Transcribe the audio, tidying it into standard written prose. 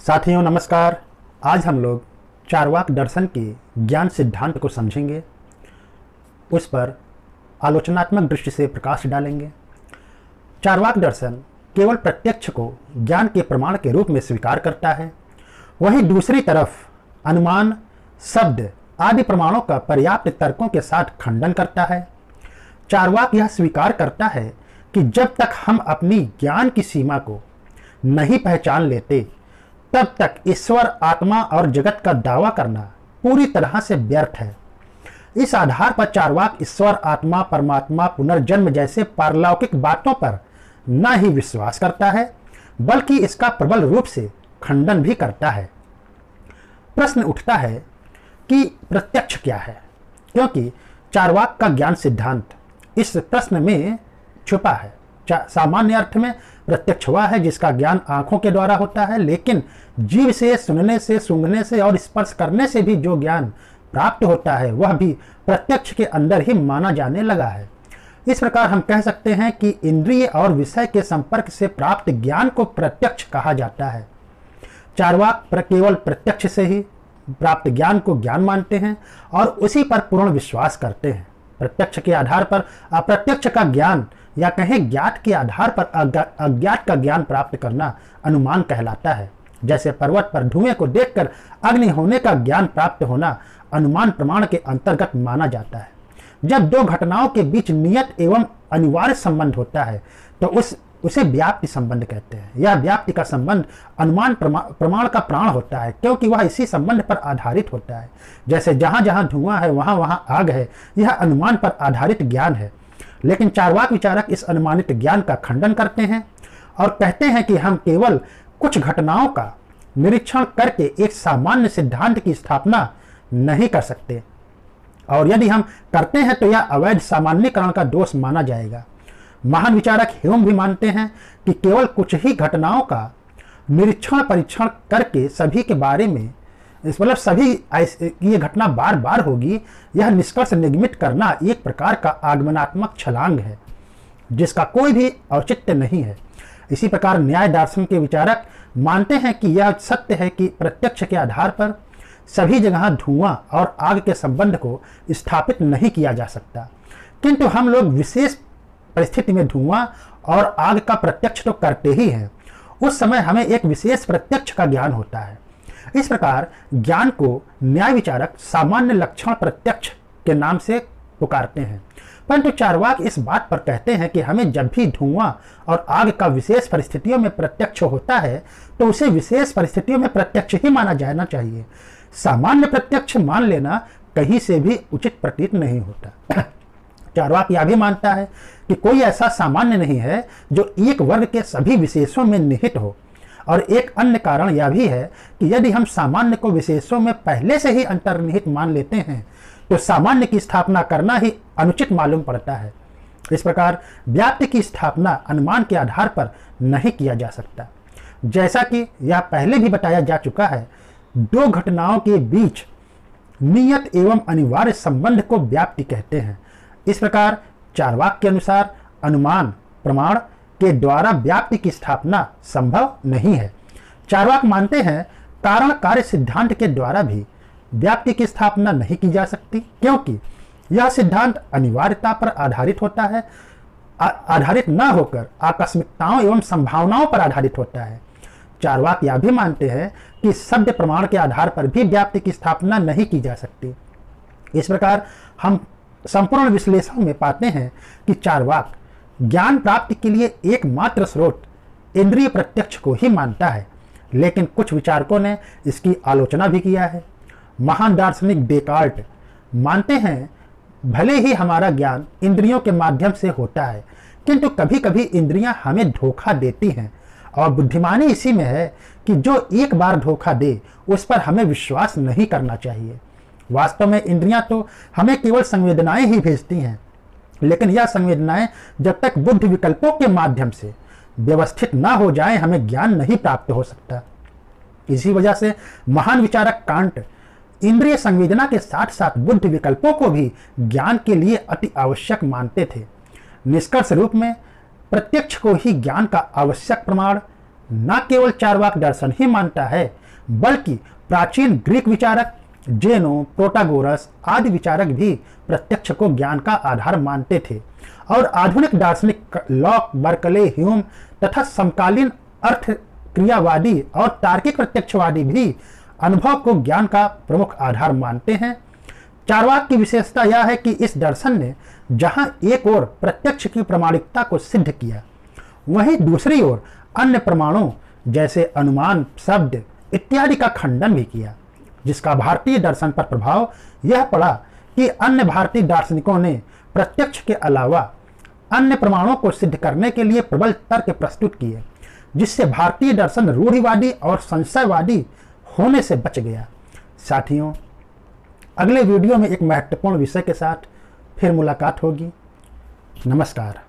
साथियों नमस्कार। आज हम लोग चार्वाक दर्शन के ज्ञान सिद्धांत को समझेंगे, उस पर आलोचनात्मक दृष्टि से प्रकाश डालेंगे। चार्वाक दर्शन केवल प्रत्यक्ष को ज्ञान के प्रमाण के रूप में स्वीकार करता है, वहीं दूसरी तरफ अनुमान, शब्द आदि प्रमाणों का पर्याप्त तर्कों के साथ खंडन करता है। चार्वाक यह स्वीकार करता है कि जब तक हम अपनी ज्ञान की सीमा को नहीं पहचान लेते तब तक ईश्वर, आत्मा और जगत का दावा करना पूरी तरह से व्यर्थ है। इस आधार पर चार्वाक ईश्वर, आत्मा, परमात्मा, पुनर्जन्म जैसे पारलौकिक बातों पर न ही विश्वास करता है बल्कि इसका प्रबल रूप से खंडन भी करता है। प्रश्न उठता है कि प्रत्यक्ष क्या है, क्योंकि चार्वाक का ज्ञान सिद्धांत इस प्रश्न में छुपा है। सामान्य अर्थ में प्रत्यक्ष वह है जिसका ज्ञान आंखों के द्वारा होता है, लेकिन जीव से, सुनने से, सूंघने से और स्पर्श करने से भी जो ज्ञान प्राप्त होता है वह भी प्रत्यक्ष के अंदर ही माना जाने लगा है। इस प्रकार हम कह सकते हैं कि इंद्रिय और विषय के संपर्क से प्राप्त ज्ञान को प्रत्यक्ष कहा जाता है। चार्वाक केवल प्रत्यक्ष से ही प्राप्त ज्ञान को ज्ञान मानते हैं और उसी पर पूर्ण विश्वास करते हैं। प्रत्यक्ष के आधार पर अप्रत्यक्ष का ज्ञान या कहें ज्ञात के आधार पर अज्ञात का ज्ञान प्राप्त करना अनुमान कहलाता है। जैसे पर्वत पर धुएं को देखकर अग्नि होने का ज्ञान प्राप्त होना अनुमान प्रमाण के अंतर्गत माना जाता है। जब दो घटनाओं के बीच नियत एवं अनिवार्य संबंध होता है तो उसे व्याप्ति संबंध कहते हैं। यह व्याप्ति का संबंध अनुमान प्रमाण का प्राण होता है, क्योंकि वह इसी संबंध पर आधारित होता है। जैसे जहां जहां धुआं है वहां वहां आग है, यह अनुमान पर आधारित ज्ञान है। लेकिन चार्वाक विचारक इस अनुमानित ज्ञान का खंडन करते हैं और कहते हैं कि हम केवल कुछ घटनाओं का निरीक्षण करके एक सामान्य सिद्धांत की स्थापना नहीं कर सकते, और यदि हम करते हैं तो यह अवैध सामान्यकरण का दोष माना जाएगा। महान विचारक ह्यूम भी मानते हैं कि केवल कुछ ही घटनाओं का निरीक्षण परीक्षण करके सभी के बारे में, मतलब सभी ये घटना बार बार होगी, यह निष्कर्ष निगमित करना एक प्रकार का आगमनात्मक छलांग है जिसका कोई भी औचित्य नहीं है। इसी प्रकार न्याय दर्शन के विचारक मानते हैं कि यह सत्य है कि प्रत्यक्ष के आधार पर सभी जगह धुआं और आग के संबंध को स्थापित नहीं किया जा सकता, किंतु हम लोग विशेष परिस्थिति में धुआं और आग का प्रत्यक्ष तो करते ही हैं। उस समय हमें एक विशेष प्रत्यक्ष का ज्ञान होता है। इस प्रकार ज्ञान को न्याय विचारक सामान्य लक्षण प्रत्यक्ष के नाम से पुकारते हैं, परंतु चार्वाक इस बात पर कहते हैं कि हमें जब भी धुआं और आग का विशेष परिस्थितियों में प्रत्यक्ष होता है तो उसे विशेष परिस्थितियों में प्रत्यक्ष ही माना जाना चाहिए। सामान्य प्रत्यक्ष मान लेना कहीं से भी उचित प्रतीत नहीं होता। चार्वाक यह भी मानता है कि कोई ऐसा सामान्य नहीं है जो एक वर्ग के सभी विशेषों में निहित हो, और एक अन्य कारण यह भी है कि यदि हम सामान्य को विशेषों में पहले से ही अंतर्निहित मान लेते हैं तो सामान्य की स्थापना करना ही अनुचित मालूम पड़ता है। इस प्रकार व्याप्ति की स्थापना अनुमान के आधार पर नहीं किया जा सकता। जैसा कि यह पहले भी बताया जा चुका है, दो घटनाओं के बीच नियत एवं अनिवार्य संबंध को व्याप्ति कहते हैं। इस प्रकार चार्वाक के अनुसार अनुमान प्रमाण के द्वारा व्याप्ति की स्थापना संभव नहीं है। चार्वाक मानते हैं कारण कार्य सिद्धांत के द्वारा भी व्याप्ति की स्थापना नहीं की जा सकती, क्योंकि यह सिद्धांत अनिवार्यता पर आधारित होता है, आधारित न होकर आकस्मिकताओं एवं संभावनाओं पर आधारित होता है। चार्वाक यह भी मानते हैं कि शब्द प्रमाण के आधार पर भी व्याप्ति की स्थापना नहीं की जा सकती। इस प्रकार हम संपूर्ण विश्लेषण में पाते हैं कि चार्वाक ज्ञान प्राप्ति के लिए एकमात्र स्रोत इंद्रिय प्रत्यक्ष को ही मानता है, लेकिन कुछ विचारकों ने इसकी आलोचना भी किया है। महान दार्शनिक डेकार्ट मानते हैं भले ही हमारा ज्ञान इंद्रियों के माध्यम से होता है, किंतु कभी कभी इंद्रियां हमें धोखा देती हैं, और बुद्धिमानी इसी में है कि जो एक बार धोखा दे उस पर हमें विश्वास नहीं करना चाहिए। वास्तव में इंद्रियां तो हमें केवल संवेदनाएं ही भेजती हैं, लेकिन यह संवेदनाएं जब तक बुद्धि विकल्पों के माध्यम से व्यवस्थित ना हो जाएं, हमें ज्ञान नहीं प्राप्त हो सकता। इसी वजह से महान विचारक कांट इंद्रिय संवेदना के साथ साथ बुद्धि विकल्पों को भी ज्ञान के लिए अति आवश्यक मानते थे। निष्कर्ष रूप में प्रत्यक्ष को ही ज्ञान का आवश्यक प्रमाण न केवल चार्वाक दर्शन ही मानता है, बल्कि प्राचीन ग्रीक विचारक जेनो, प्रोटागोरस आदि विचारक भी प्रत्यक्ष को ज्ञान का आधार मानते थे और आधुनिक दार्शनिक लॉक, बर्कले, ह्यूम तथा समकालीन अर्थ क्रियावादी और तार्किक प्रत्यक्षवादी भी अनुभव को ज्ञान का प्रमुख आधार मानते हैं। चार्वाक की विशेषता यह है कि इस दर्शन ने जहां एक ओर प्रत्यक्ष की प्रामाणिकता को सिद्ध किया, वहीं दूसरी ओर अन्य प्रमाणों जैसे अनुमान, शब्द इत्यादि का खंडन भी किया, जिसका भारतीय दर्शन पर प्रभाव यह पड़ा कि अन्य भारतीय दार्शनिकों ने प्रत्यक्ष के अलावा अन्य प्रमाणों को सिद्ध करने के लिए प्रबल तर्क प्रस्तुत किए, जिससे भारतीय दर्शन रूढ़िवादी और संशयवादी होने से बच गया। साथियों, अगले वीडियो में एक महत्वपूर्ण विषय के साथ फिर मुलाकात होगी। नमस्कार।